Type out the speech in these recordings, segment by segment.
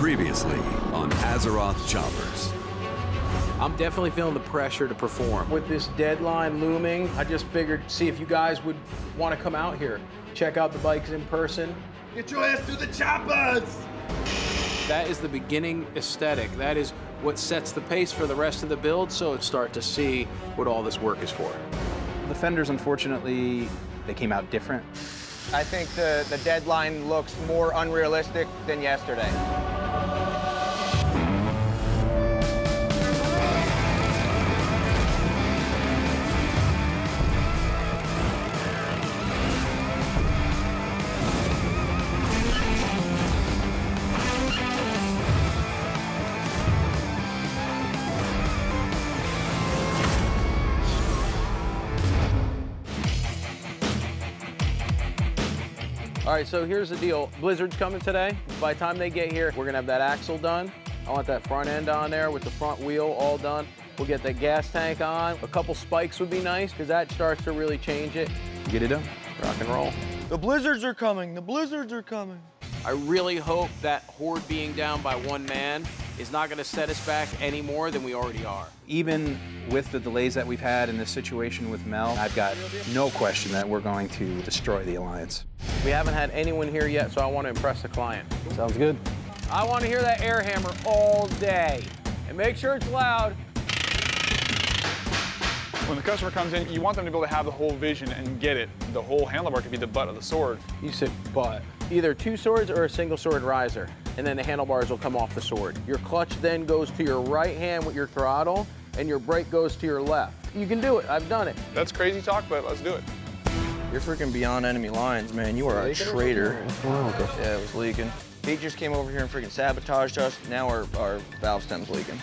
Previously on Azeroth Choppers. I'm definitely feeling the pressure to perform. With this deadline looming, I just figured, see if you guys would want to come out here, check out the bikes in person. Get your ass to the choppers! That is the beginning aesthetic. That is what sets the pace for the rest of the build, so start to see what all this work is for. The fenders, unfortunately, they came out different. I think the deadline looks more unrealistic than yesterday. All right, so here's the deal. Blizzard's coming today. By the time they get here, we're gonna have that axle done. I want that front end on there with the front wheel all done. We'll get that gas tank on. A couple spikes would be nice, because that starts to really change it. Get it done. Rock and roll. The blizzards are coming, the blizzards are coming. I really hope that Horde being down by one man is not gonna set us back any more than we already are. Even with the delays that we've had in this situation with Mel, I've got no question that we're going to destroy the Alliance. We haven't had anyone here yet, so I want to impress the client. Sounds good. I want to hear that air hammer all day. And make sure it's loud. When the customer comes in, you want them to be able to have the whole vision and get it. The whole handlebar could be the butt of the sword. You said butt. Either two swords or a single sword riser, and then the handlebars will come off the sword. Your clutch then goes to your right hand with your throttle, and your brake goes to your left. You can do it. I've done it. That's crazy talk, but let's do it. You're freaking beyond enemy lines, man. You are a traitor. Yeah, it was leaking. He just came over here and freaking sabotaged us. Now our valve stem's leaking.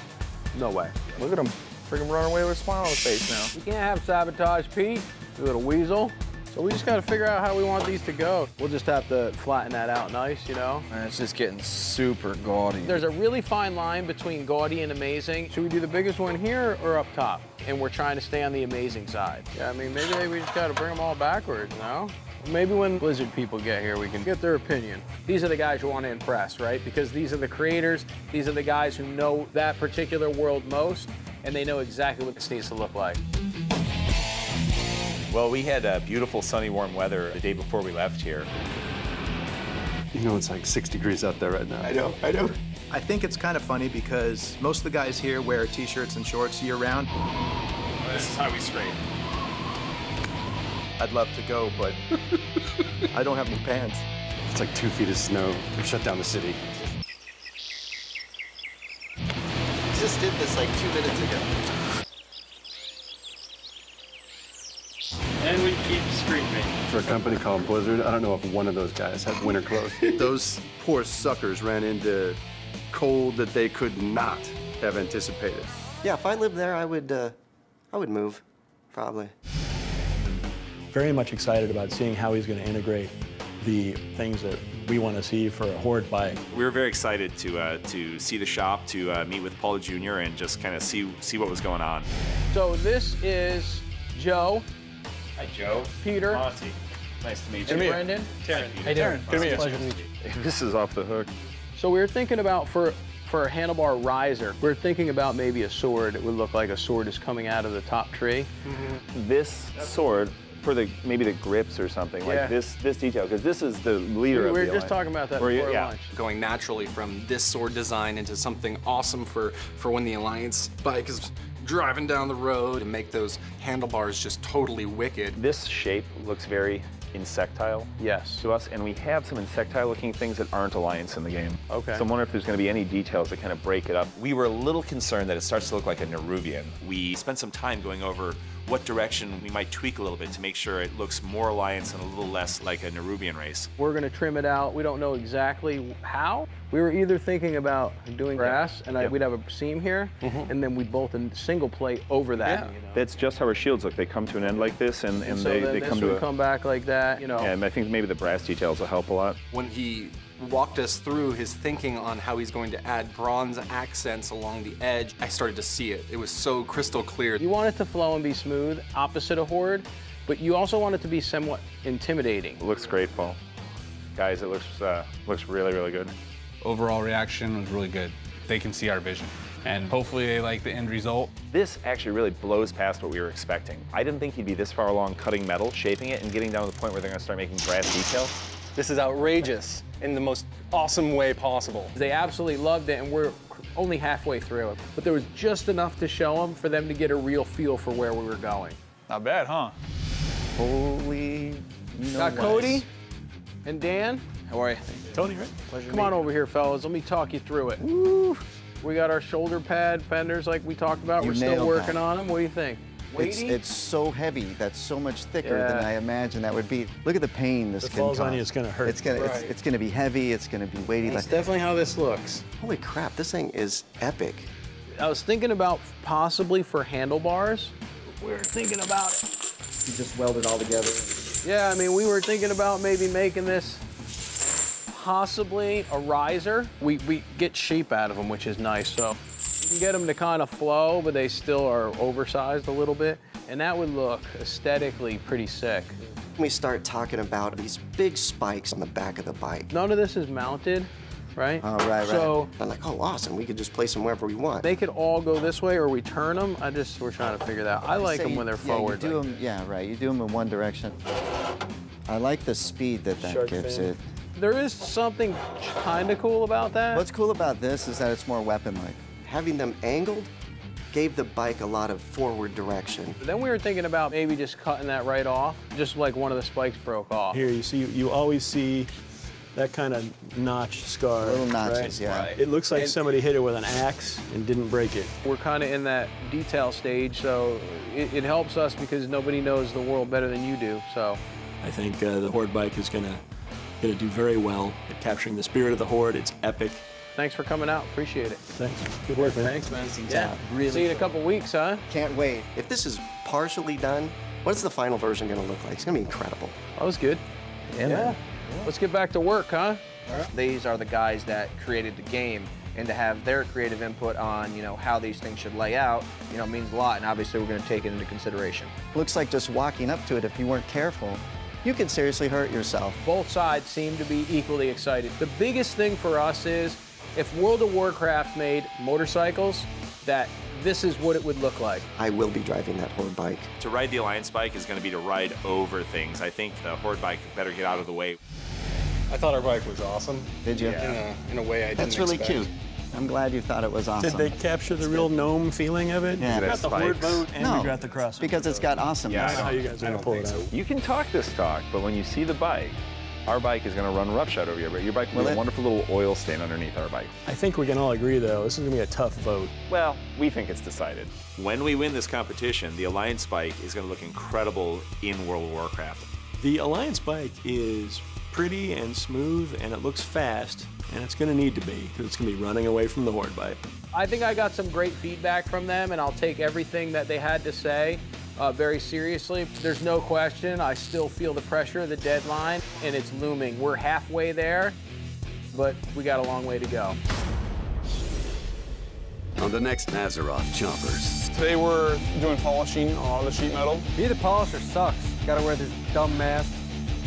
No way. Look at him. Freaking running away with a smile on his face now. You can't have sabotage, Pete. You little weasel. So we just got to figure out how we want these to go. We'll just have to flatten that out nice, you know? Man, it's just getting super gaudy. There's a really fine line between gaudy and amazing. Should we do the biggest one here or up top? And we're trying to stay on the amazing side. Yeah, I mean, maybe we just got to bring them all backwards, no? Maybe when Blizzard people get here, we can get their opinion. These are the guys you want to impress, right? Because these are the creators. These are the guys who know that particular world most, and they know exactly what this needs to look like. Well, we had beautiful, sunny, warm weather the day before we left here. You know, it's like 6 degrees out there right now. I know, I know. I think it's kind of funny because most of the guys here wear t-shirts and shorts year-round. This is how we scrape. I'd love to go, but I don't have any pants. It's like 2 feet of snow. We shut down the city. Just did this like 2 minutes ago. And we keep screaming. For a company called Blizzard, I don't know if one of those guys has winter clothes. Those poor suckers ran into cold that they could not have anticipated. Yeah, if I lived there, I would move, probably. Very much excited about seeing how he's going to integrate the things that we want to see for a Horde bike. We were very excited to see the shop, to meet with Paul Jr. and just kind of see what was going on. So this is Joe. Hi, Joe. Peter. Monty. Nice to meet you. And Brendan. Taryn. Hey, Darren. Good to meet you. Pleasure to meet you. This is off the hook. So we were thinking about, for a handlebar riser, we're thinking about maybe a sword. It would look like a sword is coming out of the top tree. This sword, for maybe the grips or something, Yeah. like this detail, because this is the leader We of were the just Alliance. talking about that Where you- before yeah. lunch. Going naturally from this sword design into something awesome for when the Alliance bike is driving down the road and make those handlebars just totally wicked. This shape looks very insectile Yes. to us, and we have some insectile-looking things that aren't Alliance in the game. Okay. So I'm wondering if there's going to be any details that kind of break it up. We were a little concerned that it starts to look like a Nerubian. We spent some time going over what direction we might tweak a little bit to make sure it looks more Alliance and a little less like a Nerubian race. We're gonna trim it out. We don't know exactly how. We were either thinking about doing grass, and we'd have a seam here, and then we'd bolt a single plate over that. Yeah. That's just how our shields look. They come to an end like this, and So they then come this to would come back like that, you know. And I think maybe the brass details will help a lot. When he walked us through his thinking on how he's going to add bronze accents along the edge, I started to see it. It was so crystal clear. You want it to flow and be smooth, opposite of Horde, but you also want it to be somewhat intimidating. It looks great, Paul. Guys, it looks really, really good. Overall reaction was really good. They can see our vision, and hopefully they like the end result. This actually really blows past what we were expecting. I didn't think he'd be this far along cutting metal, shaping it, and getting down to the point where they're gonna start making brass detail. This is outrageous in the most awesome way possible. They absolutely loved it, and we're only halfway through it. But there was just enough to show them for them to get a real feel for where we were going. Not bad, huh? Holy Got Cody and Dan. How are you? Tony, right? Pleasure Come on over here, fellas. Let me talk you through it. Woo. We got our shoulder pad fenders like we talked about. We're still working on them. What do you think? It's so heavy. That's so much thicker than I imagined that would be. Look at the pain this If it can falls cause. on you, it's gonna hurt. It's gonna be heavy. It's gonna be weighty. That's definitely how this looks. Holy crap, this thing is epic. I was thinking about possibly for handlebars. We were thinking about it. You just weld it all together. Yeah, I mean, we were thinking about maybe making this possibly a riser. We get shape out of them, which is nice. So you can get them to kind of flow, but they still are oversized a little bit. And that would look aesthetically pretty sick. We start talking about these big spikes on the back of the bike. None of this is mounted, right? Oh, right. So I'm like, oh, awesome. We could just place them wherever we want. they could all go this way or we turn them. We're trying to figure that out. I like them when they're forward. You do them, yeah, right. You do them in one direction. I like the speed that gives it. There is something kind of cool about that. What's cool about this is that it's more weapon-like. Having them angled gave the bike a lot of forward direction. Then we were thinking about maybe just cutting that right off, just like one of the spikes broke off. Here, you always see that kind of notch scar. Little notches, right? yeah. Right. It looks like somebody hit it with an axe and didn't break it. We're kind of in that detail stage, so it helps us because nobody knows the world better than you do. So I think the Horde bike is gonna do very well at capturing the spirit of the Horde. It's epic. thanks for coming out. Appreciate it. Thanks. Good work, man. Thanks, man. Yeah. Really. See you in a couple weeks, huh? Can't wait. If this is partially done, what's the final version going to look like? It's going to be incredible. That was good. Yeah, man. Let's get back to work, huh? These are the guys that created the game, and to have their creative input on, how these things should lay out, means a lot, and obviously we're going to take it into consideration. Looks like just walking up to it, if you weren't careful, you could seriously hurt yourself. Both sides seem to be equally excited. The biggest thing for us is if World of Warcraft made motorcycles, that this is what it would look like. I will be driving that Horde bike. To ride the Alliance bike is going to be to ride over things. I think the Horde bike better get out of the way. I thought our bike was awesome. Did you? Yeah. In a way I didn't That's really expect. cute. I'm glad you thought it was awesome. Did they capture the real gnome feeling of it? Yeah. We got the Horde boat and No, we got the cross. because it's got awesome. I know how you guys are going to pull it out. You can talk this talk, but when you see the bike, our bike is going to run roughshod over you, but your bike will be a wonderful little oil stain underneath our bike. I think we can all agree, though, this is going to be a tough vote. Well, we think it's decided. When we win this competition, the Alliance bike is going to look incredible in World of Warcraft. The Alliance bike is pretty and smooth, and it looks fast, and it's going to need to be, because it's going to be running away from the Horde bike. I think I got some great feedback from them, and I'll take everything that they had to say very seriously. There's no question, I still feel the pressure of the deadline, and it's looming. We're halfway there, but we got a long way to go. On the next Azeroth Choppers. Today we're doing polishing on the sheet metal. Being a polisher sucks. Gotta wear this dumb mask.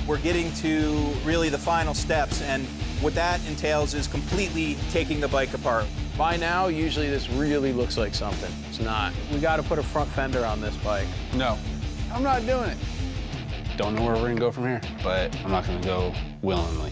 We're getting to really the final steps, and what that entails is completely taking the bike apart. By now, usually this really looks like something. It's not. We got to put a front fender on this bike. No. I'm not doing it. Don't know where we're gonna go from here, but I'm not gonna go willingly.